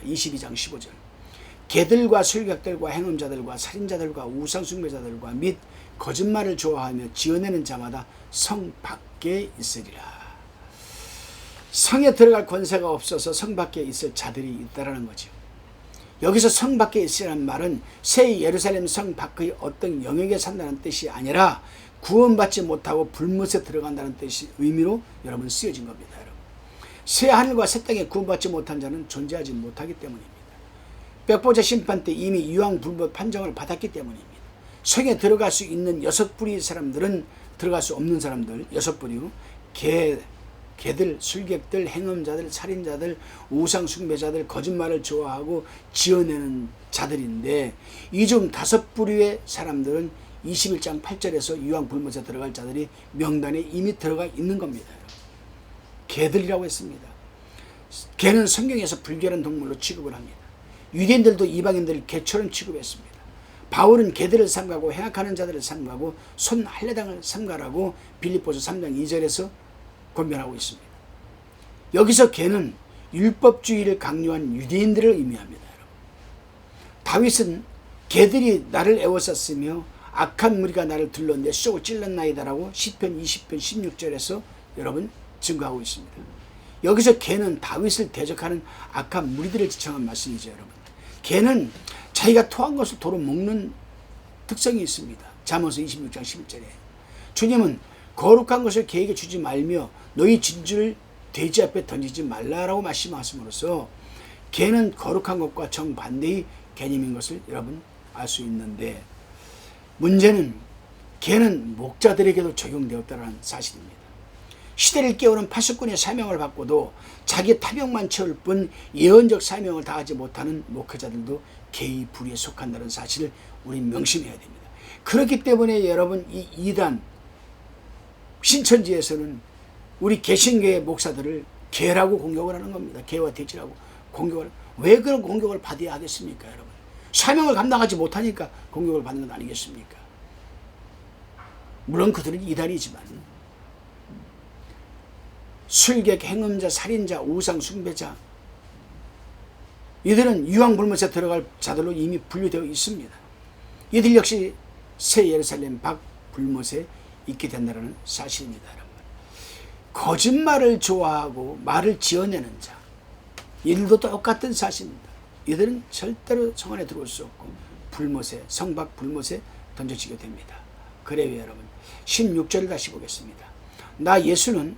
(22장 15절) 개들과 술객들과 행음자들과 살인자들과 우상숭배자들과 및 거짓말을 좋아하며 지어내는 자마다 성 밖에 있으리라. 성에 들어갈 권세가 없어서 성 밖에 있을 자들이 있다라는 거죠. 여기서 성 밖에 있으라는 말은 새 예루살렘 성 밖의 어떤 영역에 산다는 뜻이 아니라 구원받지 못하고 불못에 들어간다는 뜻이 의미로 여러분 쓰여진 겁니다. 여러분. 새 하늘과 새 땅에 구원받지 못한 자는 존재하지 못하기 때문입니다. 백보자 심판 때 이미 유황불못 판정을 받았기 때문입니다. 성에 들어갈 수 있는 6부류의 사람들은 들어갈 수 없는 사람들 6부류, 개들, 술객들, 행음자들, 살인자들, 우상숭배자들, 거짓말을 좋아하고 지어내는 자들인데 이 중 5부류의 사람들은 21장 8절에서 유황불못에 들어갈 자들이 명단에 이미 들어가 있는 겁니다. 개들이라고 했습니다. 개는 성경에서 불결한 동물로 취급을 합니다. 유대인들도 이방인들을 개처럼 취급했습니다. 바울은 개들을 삼가고 행악하는 자들을 삼가고 손 할례당을 삼가라고 빌립보서 3장 2절에서 권면하고 있습니다. 여기서 개는 율법주의를 강요한 유대인들을 의미합니다. 다윗은 개들이 나를 애워쌌으며 악한 무리가 나를 둘러 내 속을 찔렀나이다라고 시편 20편 16절에서 여러분 증거하고 있습니다. 여기서 개는 다윗을 대적하는 악한 무리들을 지칭한 말씀이죠. 여러분, 개는 자기가 토한 것을 도로 먹는 특성이 있습니다. 잠언서 26장 11절에 주님은 거룩한 것을 개에게 주지 말며 너희 진주를 돼지 앞에 던지지 말라라고 말씀하심으로써 개는 거룩한 것과 정반대의 개념인 것을 여러분 알 수 있는데, 문제는 개는 목자들에게도 적용되었다는 사실입니다. 시대를 깨우는 파수꾼의 사명을 받고도 자기 탐욕만 채울 뿐 예언적 사명을 다하지 못하는 목회자들도 개의 부류에 속한다는 사실을 우리 명심해야 됩니다. 그렇기 때문에 여러분 이 이단 신천지에서는 우리 개신교의 목사들을 개라고 공격을 하는 겁니다. 개와 돼지라고 공격을. 왜 그런 공격을 받아야 하겠습니까, 여러분? 사명을 감당하지 못하니까 공격을 받는 건 아니겠습니까? 물론 그들은 이단이지만 술객, 행음자, 살인자, 우상 숭배자, 이들은 유황불못에 들어갈 자들로 이미 분류되어 있습니다. 이들 역시 새 예루살렘 밖 불못에 있게 된다는 사실입니다. 여러분. 거짓말을 좋아하고 말을 지어내는 자, 이들도 똑같은 사실입니다. 이들은 절대로 성 안에 들어올 수 없고 불못에, 성밖 불못에 던져지게 됩니다. 그래요 여러분, 16절을 다시 보겠습니다. 나 예수는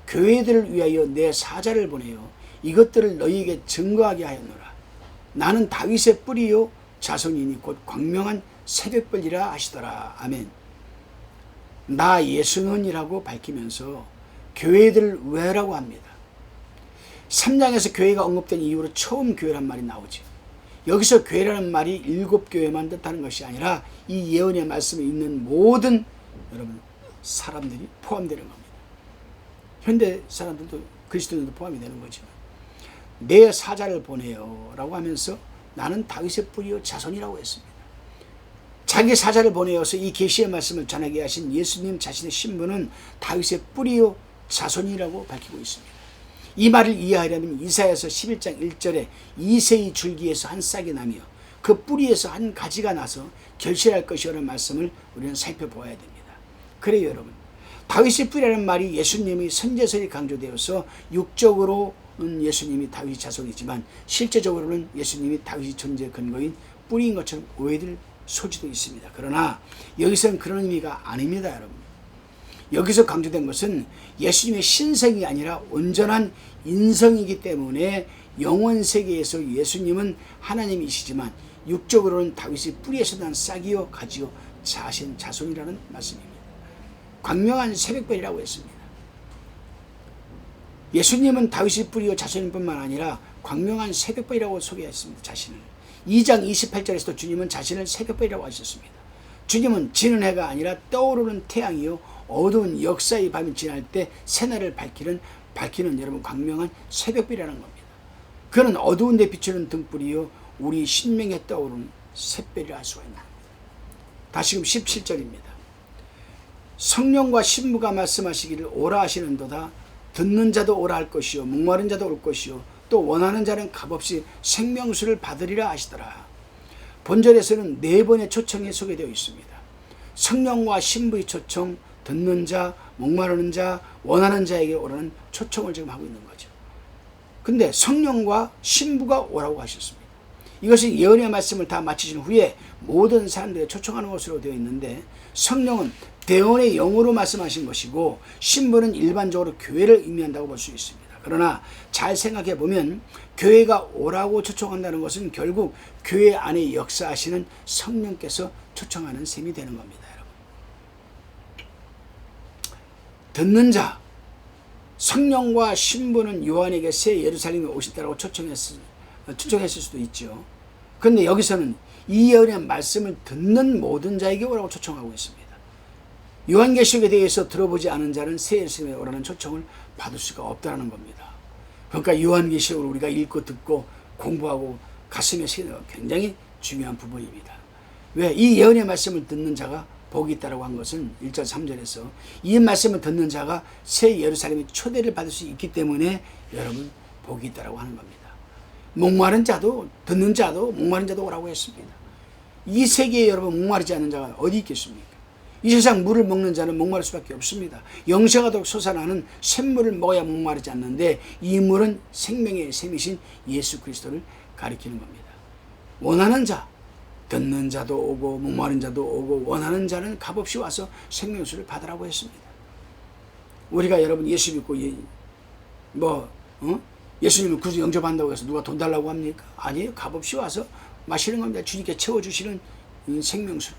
교회들을 위하여 내 사자를 보내어 이것들을 너희에게 증거하게 하였노라. 나는 다윗의 뿌리요 자손이니 곧 광명한 새벽별이라 하시더라. 아멘. 나 예수는이라고 밝히면서 교회들을 왜라고 합니다. 3장에서 교회가 언급된 이후로 처음 교회란 말이 나오죠. 여기서 교회라는 말이 7교회만 뜻하는 것이 아니라 이 예언의 말씀에 있는 모든 여러분 사람들이 포함되는 겁니다. 현대 사람들도 그리스도인들도 포함이 되는 거죠. 내 사자를 보내요 라고 하면서 나는 다윗의 뿌리요 자손이라고 했습니다. 자기 사자를 보내어서 이 계시의 말씀을 전하게 하신 예수님 자신의 신분은 다윗의 뿌리요 자손이라고 밝히고 있습니다. 이 말을 이해하려면 이사야서 11장 1절에 이새의 줄기에서 한 싹이 나며 그 뿌리에서 한 가지가 나서 결실할 것이라는 말씀을 우리는 살펴보아야 됩니다. 그래요 여러분, 다윗의 뿌리라는 말이 예수님의 선제설이 강조되어서 육적으로는 예수님이 다윗 자손이지만 실제적으로는 예수님이 다윗의 존재 근거인 뿌리인 것처럼 오해될 소지도 있습니다. 그러나 여기서는 그런 의미가 아닙니다. 여러분, 여기서 강조된 것은 예수님의 신성이 아니라 온전한 인성이기 때문에 영원 세계에서 예수님은 하나님이시지만 육적으로는 다윗의 뿌리에서 난 싹이요 가지요 자손이라는 말씀입니다. 광명한 새벽별이라고 했습니다. 예수님은 다윗의 뿌리요 자손일 뿐만 아니라 광명한 새벽별이라고 소개했습니다. 자신을. 2장 28절에서도 주님은 자신을 새벽별이라고 하셨습니다. 주님은 지는 해가 아니라 떠오르는 태양이요 어두운 역사의 밤이 지날 때 새날을 밝히는 여러분 광명한 새벽별이라는 겁니다. 그는 어두운 데 비추는 등불이요 우리 신명에 떠오르는 샛별이라 할 수가 있는 겁니다. 다시금 17절입니다. 성령과 신부가 말씀하시기를 오라 하시는도다. 듣는 자도 오라 할 것이요 목마른 자도 올 것이요 또 원하는 자는 값없이 생명수를 받으리라 하시더라. 본절에서는 4번의 초청이 소개되어 있습니다. 성령과 신부의 초청, 듣는 자, 목마르는 자, 원하는 자에게 오라는 초청을 지금 하고 있는 거죠. 근데 성령과 신부가 오라고 하셨습니다. 이것은 예언의 말씀을 다 마치신 후에 모든 사람들이 초청하는 것으로 되어 있는데, 성령은 대언의 영으로 말씀하신 것이고 신부는 일반적으로 교회를 의미한다고 볼 수 있습니다. 그러나 잘 생각해 보면 교회가 오라고 초청한다는 것은 결국 교회 안에 역사하시는 성령께서 초청하는 셈이 되는 겁니다. 여러분, 듣는 자, 성령과 신부는 요한에게 새 예루살렘에 오시다라고 초청했을 수도 있죠. 그런데 여기서는 이 예언의 말씀을 듣는 모든 자에게 오라고 초청하고 있습니다. 요한계시록에 대해서 들어보지 않은 자는 새 예루살렘에 오라는 초청을 받을 수가 없다는 겁니다. 그러니까 요한계시록을 우리가 읽고 듣고 공부하고 가슴에 새기는 건 굉장히 중요한 부분입니다. 왜? 이 예언의 말씀을 듣는 자가 복이 있다고 한 것은 1절 3절에서 이 말씀을 듣는 자가 새 예루살렘의 초대를 받을 수 있기 때문에 여러분 복이 있다고 하는 겁니다. 목마른 자도 듣는 자도 목마른 자도 오라고 했습니다. 이 세계에 여러분 목마르지 않는 자가 어디 있겠습니까? 이 세상 물을 먹는 자는 목마를 수밖에 없습니다. 영생하도록 솟아나는 샘물을 먹어야 목마르지 않는데 이 물은 생명의 샘이신 예수 그리스도를 가리키는 겁니다. 원하는 자, 듣는 자도 오고 목마른 자도 오고 원하는 자는 값없이 와서 생명수를 받으라고 했습니다. 우리가 여러분 예수 믿고 예수님을 구주 영접한다고 해서 누가 돈 달라고 합니까? 아니에요. 값없이 와서 마시는 겁니다. 주님께 채워주시는 생명수를.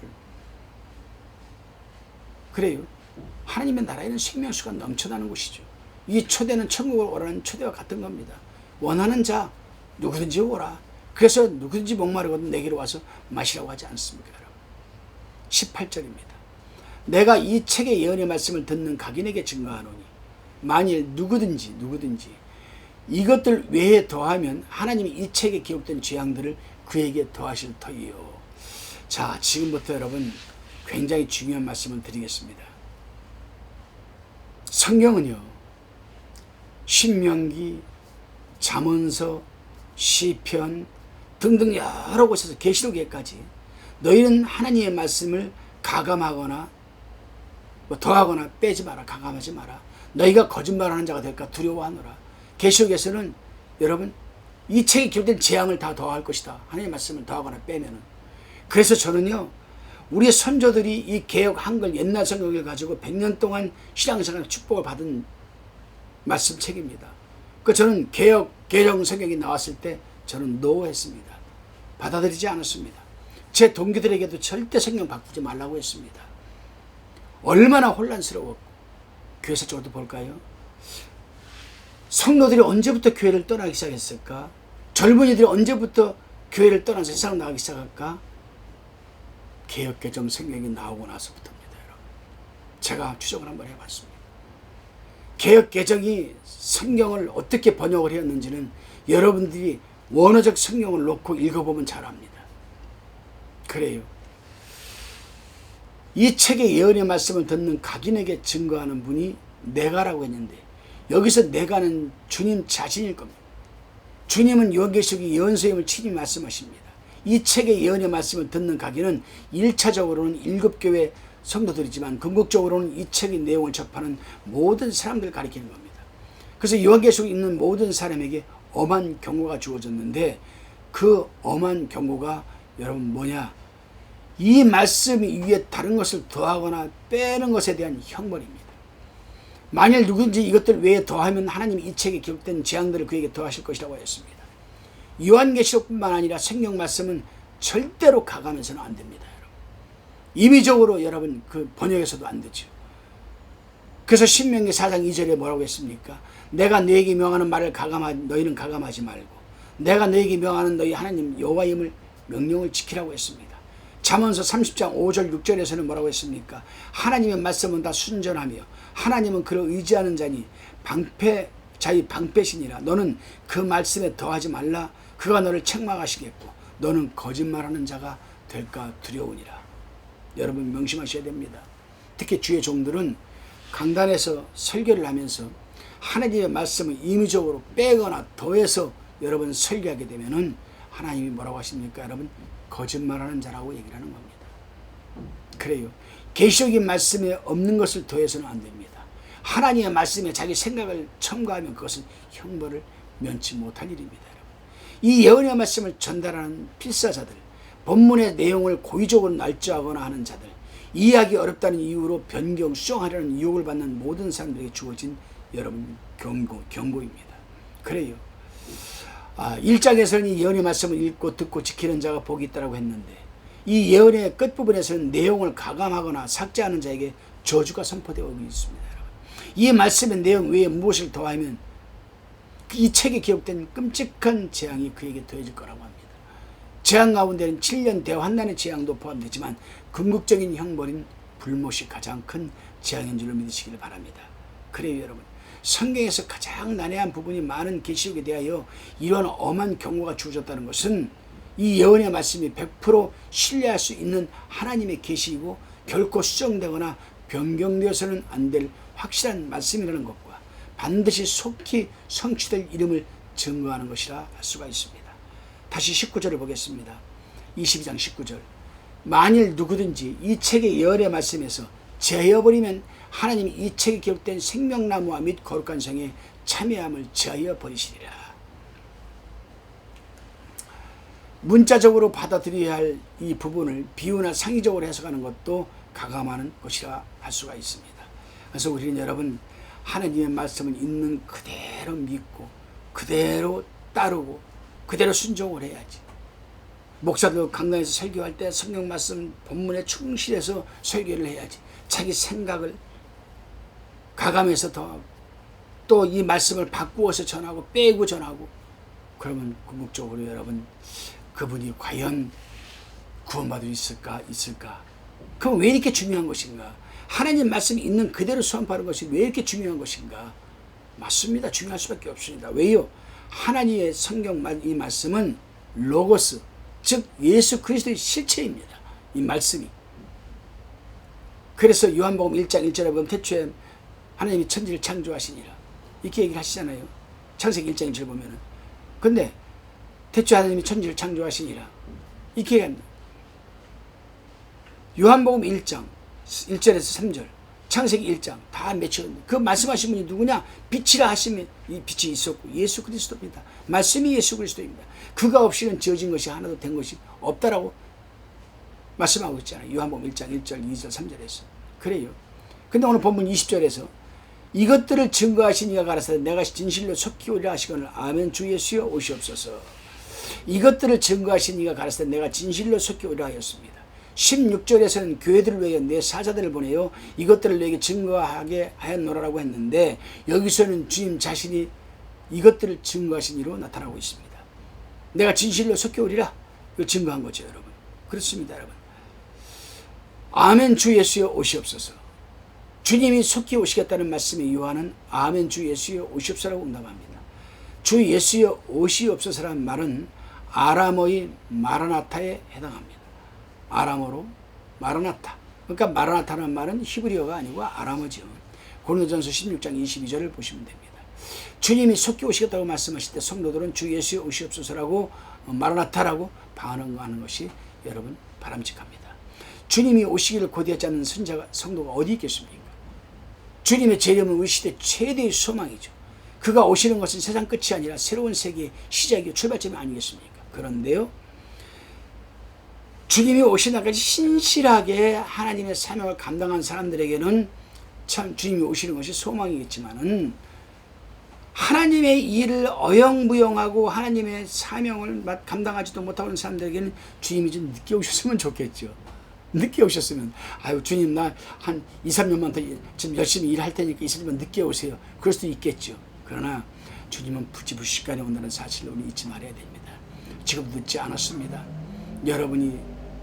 그래요. 하나님의 나라에는 생명수가 넘쳐나는 곳이죠. 이 초대는 천국을 오라는 초대와 같은 겁니다. 원하는 자 누구든지 오라. 그래서 누구든지 목마르거든 내게로 와서 마시라고 하지 않습니까? 여러분. 18절입니다. 내가 이 책의 예언의 말씀을 듣는 각인에게 증거하노니 만일 누구든지 이것들 외에 더하면 하나님이 이 책에 기록된 죄악들을 그에게 더하실 터이요. 자, 지금부터 여러분 굉장히 중요한 말씀을 드리겠습니다. 성경은요, 신명기, 잠언서, 시편 등등 여러 곳에서 계시록에까지 너희는 하나님의 말씀을 가감하거나 더하거나 빼지 마라. 가감하지 마라. 너희가 거짓말하는 자가 될까 두려워하노라. 계시록에서는 여러분 이 책에 기록된 재앙을 다 더할 것이다. 하나님의 말씀을 더하거나 빼면은. 그래서 저는요, 우리 선조들이 이 개역 한글 옛날 성경을 가지고 100년 동안 신앙생활 축복을 받은 말씀책입니다. 그 저는 개역 개정 성경이 나왔을 때 저는 노했습니다. 받아들이지 않았습니다. 제 동기들에게도 절대 성경 바꾸지 말라고 했습니다. 얼마나 혼란스러웠고. 교회사 쪽으로도 볼까요? 성도들이 언제부터 교회를 떠나기 시작했을까? 젊은이들이 언제부터 교회를 떠나서 세상을 나가기 시작할까? 개역개정 성경이 나오고 나서부터입니다. 여러분. 제가 추적을 한번 해봤습니다. 개역개정이 성경을 어떻게 번역을 했는지는 여러분들이 원어적 성경을 놓고 읽어보면 잘 압니다. 그래요. 이 책의 예언의 말씀을 듣는 각인에게 증거하는 분이 내가라고 했는데 여기서 내가는 주님 자신일 겁니다. 주님은 요한계시록의 예언서임을 친히 말씀하십니다. 이 책의 예언의 말씀을 듣는 각인은 1차적으로는 7교회 성도들이지만 궁극적으로는 이 책의 내용을 접하는 모든 사람들을 가리키는 겁니다. 그래서 요한계시록에 있는 모든 사람에게 엄한 경고가 주어졌는데 그 엄한 경고가 여러분 뭐냐? 이 말씀 위에 다른 것을 더하거나 빼는 것에 대한 형벌입니다. 만일 누군지 이것들 외에 더하면 하나님이 이 책에 기록된 재앙들을 그에게 더하실 것이라고 했습니다. 요한계시록뿐만 아니라 성경 말씀은 절대로 가감해서는 안 됩니다. 여러분. 임의적으로 여러분 그 번역에서도 안 되죠. 그래서 신명기 4장 2절에 뭐라고 했습니까? 내가 너에게 명하는 말을 너희는 가감하지 말고 내가 너에게 명하는 너희 하나님 여호와임을 명령을 지키라고 했습니다. 잠언서 30장 5절 6절에서는 뭐라고 했습니까? 하나님의 말씀은 다 순전하며 하나님은 그를 의지하는 자니 자의 방패시니라. 너는 그 말씀에 더하지 말라. 그가 너를 책망하시겠고 너는 거짓말하는 자가 될까 두려우니라. 여러분 명심하셔야 됩니다. 특히 주의 종들은 강단에서 설교를 하면서 하나님의 말씀을 임의적으로 빼거나 더해서 여러분 설교하게 되면은 하나님이 뭐라고 하십니까? 여러분 거짓말하는 자라고 얘기를 하는 겁니다. 그래요. 계시록의 말씀에 없는 것을 더해서는 안 됩니다. 하나님의 말씀에 자기 생각을 첨가하면 그것은 형벌을 면치 못할 일입니다. 이 예언의 말씀을 전달하는 필사자들, 본문의 내용을 고의적으로 날조하거나 하는 자들, 이해하기 어렵다는 이유로 변경, 수정하려는 유혹을 받는 모든 사람들에게 주어진 여러분 경고입니다. 그래요. 1장에서는 이 예언의 말씀을 읽고 듣고 지키는 자가 복이 있다고 했는데 이 예언의 끝부분에서는 내용을 가감하거나 삭제하는 자에게 저주가 선포되고 있습니다. 이 말씀의 내용 외에 무엇을 더하면 이 책에 기록된 끔찍한 재앙이 그에게 더해질 거라고 합니다. 재앙 가운데는 7년 대환난의 재앙도 포함되지만 궁극적인 형벌인 불못이 가장 큰 재앙인 줄로 믿으시기를 바랍니다. 그래요 여러분, 성경에서 가장 난해한 부분이 많은 계시록에 대하여 이러한 엄한 경고가 주어졌다는 것은 이 예언의 말씀이 100% 신뢰할 수 있는 하나님의 계시이고 결코 수정되거나 변경되어서는 안 될 확실한 말씀이라는 것과 반드시 속히 성취될 이름을 증거하는 것이라 할 수가 있습니다. 다시 19절을 보겠습니다. 22장 19절. 만일 누구든지 이 책의 예언의 말씀에서 제하여버리면 하나님이 이 책에 기록된 생명나무와 및 거룩한 성에 참여함을 제하여 버리시리라. 문자적으로 받아들여야 할 이 부분을 비유나 상의적으로 해석하는 것도 가감하는 것이라 할 수가 있습니다. 그래서 우리는 여러분 하나님의 말씀을 있는 그대로 믿고 그대로 따르고 그대로 순종을 해야지. 목사도 강단에서 설교할 때 성경 말씀 본문에 충실해서 설교를 해야지. 자기 생각을 가감해서 또 이 말씀을 바꾸어서 전하고 빼고 전하고 그러면 궁극적으로 여러분 그분이 과연 구원받을 수 있을까? 그럼 왜 이렇게 중요한 것인가? 하나님 말씀이 있는 그대로 수험하는 것이 왜 이렇게 중요한 것인가? 맞습니다. 중요할 수밖에 없습니다. 왜요? 하나님의 성경 이 말씀은 로고스, 즉 예수 그리스도의 실체입니다. 이 말씀이. 그래서 요한복음 1장 1절에 보면 태초에 하나님이 천지를 창조하시니라 이렇게 얘기하시잖아요. 창세기 1장 1절 보면은. 근데 태초에 하나님이 천지를 창조하시니라 이렇게 얘기합니다. 요한복음 1장 1절에서 3절 창세기 1장 다 맺혀있는데 그 말씀하신 분이 누구냐? 빛이라 하시면 이 빛이 있었고 예수 그리스도입니다. 말씀이 예수 그리스도입니다. 그가 없이는 지어진 것이 하나도 된 것이 없다라고 말씀하고 있잖아요. 요한복음 1장 1절 2절 3절에서. 그래요. 근데 오늘 본문 20절에서 이것들을 증거하신 이가 가라사대 내가 진실로 속히 오리라 하시거늘 아멘 주 예수여 오시옵소서. 이것들을 증거하신 이가 가라사대 내가 진실로 속히 오리라 하였습니다. 16절에서는 교회들을 위해 내 사자들을 보내요 이것들을 너에게 증거하게 하였노라라고 했는데 여기서는 주님 자신이 이것들을 증거하신 이로 나타나고 있습니다. 내가 진실로 속히 오리라 이걸 증거한 거죠 여러분. 그렇습니다 여러분. 아멘 주 예수여 오시옵소서. 주님이 속히 오시겠다는 말씀에 요한은 아멘 주 예수여 오시옵소서라고 응답합니다. 주 예수여 오시옵소서라는 말은 아람어의 마라나타에 해당합니다. 아람어로 마라나타. 그러니까 마라나타라는 말은 히브리어가 아니고 아람어죠. 고린도전서 16장 22절을 보시면 됩니다. 주님이 속히 오시겠다고 말씀하실 때 성도들은 주 예수여 오시옵소서라고 마라나타라고 반응하는 것이 여러분 바람직합니다. 주님이 오시기를 고대하지 않는 성도가 어디 있겠습니까? 주님의 재림은 우리 시대 최대의 소망이죠. 그가 오시는 것은 세상 끝이 아니라 새로운 세계의 시작이고 출발점이 아니겠습니까? 그런데요, 주님이 오신 날까지 신실하게 하나님의 사명을 감당한 사람들에게는 참 주님이 오시는 것이 소망이겠지만은 하나님의 일을 어영부영하고 하나님의 사명을 감당하지도 못하고 있는 사람들에게는 주님이 좀 늦게 오셨으면 좋겠죠. 늦게 오셨으면 아유 주님 나 한 2, 3년만 더 좀 열심히 일할 테니까 2, 3년만 늦게 오세요. 그럴 수도 있겠죠. 그러나 주님은 부지불식간에 온다는 사실을 우리 잊지 말아야 됩니다. 지금 늦지 않았습니다. 여러분이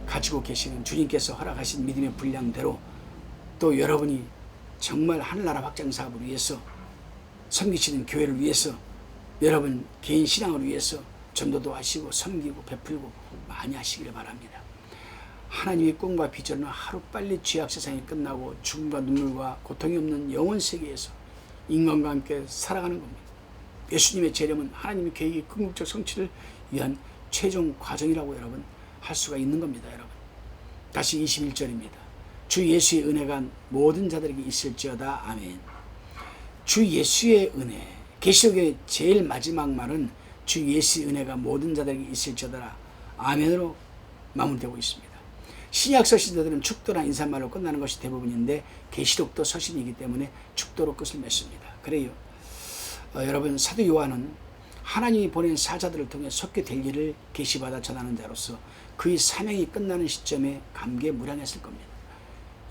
가지고 계시는 주님께서 허락하신 믿음의 분량대로 또 여러분이 정말 하늘나라 확장 사업을 위해서 섬기시는 교회를 위해서 여러분 개인 신앙을 위해서 전도도 하시고 섬기고 베풀고 많이 하시기를 바랍니다. 하나님의 꿈과 비전은 하루빨리 죄악 세상이 끝나고 죽음과 눈물과 고통이 없는 영원 세계에서 인간과 함께 살아가는 겁니다. 예수님의 재림은 하나님의 계획의 궁극적 성취를 위한 최종 과정이라고 여러분 할 수가 있는 겁니다. 여러분, 다시 21절입니다. 주 예수의 은혜가 모든 자들에게 있을지어다. 아멘. 주 예수의 은혜, 계시록의 제일 마지막 말은 주 예수의 은혜가 모든 자들에게 있을지어다. 아멘으로 마무리되고 있습니다. 신약 서신들은 축도나 인사말로 끝나는 것이 대부분인데 계시록도 서신이기 때문에 축도로 끝을 맺습니다. 그래요. 여러분, 사도 요한은 하나님이 보낸 사자들을 통해 속게 될 일을 계시받아 전하는 자로서 그의 사명이 끝나는 시점에 감개무량했을 겁니다.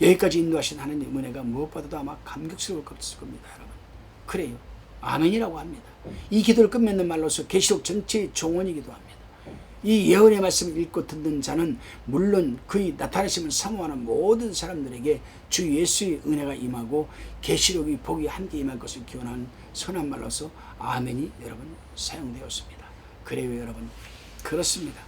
여기까지 인도하신 하나님의 은혜가 무엇보다도 아마 감격스러울 것일 겁니다. 여러분, 그래요. 아멘이라고 합니다. 이 기도를 끝맺는 말로서 계시록 전체의 종언이기도 합니다. 이 예언의 말씀을 읽고 듣는 자는 물론 그의 나타나심을 사모하는 모든 사람들에게 주 예수의 은혜가 임하고 계시록의 복이 함께 임할 것을 기원하는 선한 말로서 아멘이 여러분 사용되었습니다. 그래요 여러분, 그렇습니다.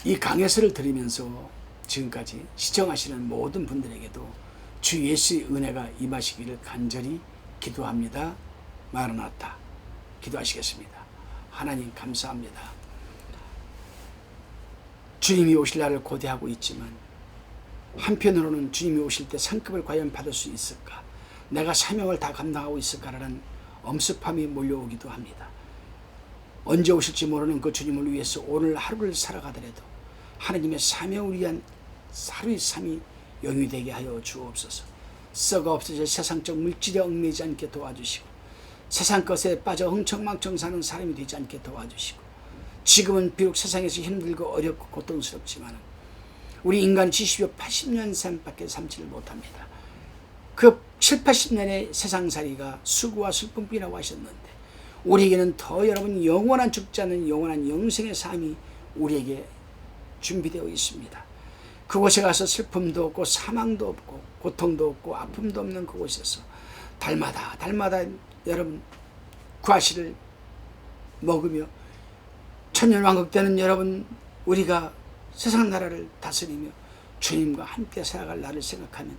이 강해설을 들으면서 지금까지 시청하시는 모든 분들에게도 주 예수의 은혜가 임하시기를 간절히 기도합니다. 마라나타. 기도하시겠습니다. 하나님 감사합니다. 주님이 오실 날을 고대하고 있지만 한편으로는 주님이 오실 때 상급을 과연 받을 수 있을까, 내가 사명을 다 감당하고 있을까라는 엄습함이 몰려오기도 합니다. 언제 오실지 모르는 그 주님을 위해서 오늘 하루를 살아가더라도 하나님의 사명을 위한 하루의 삶이 영위되게 하여 주옵소서. 썩어 없어질 세상적 물질에 얽매이지 않게 도와주시고 세상 것에 빠져 흥청망청 사는 사람이 되지 않게 도와주시고, 지금은 비록 세상에서 힘들고 어렵고 고통스럽지만 우리 인간 70여 80년 삶밖에 삶지를 못합니다. 그 7, 80년의 세상살이가 수고와 슬픔이라고 하셨는데 우리에게는 더 여러분 영원한 죽지 않는 영원한 영생의 삶이 우리에게 준비되어 있습니다. 그곳에 가서 슬픔도 없고 사망도 없고 고통도 없고 아픔도 없는 그곳에서 달마다 여러분 과실을 먹으며 천년왕국 때는 여러분 우리가 세상 나라를 다스리며 주님과 함께 살아갈 날을 생각하면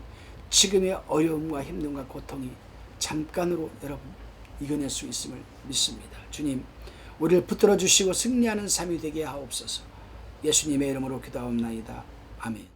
지금의 어려움과 힘듦과 고통이 잠깐으로 여러분 이겨낼 수 있음을 믿습니다. 주님, 우리를 붙들어 주시고 승리하는 삶이 되게 하옵소서. 예수님의 이름으로 기도하옵나이다. 아멘.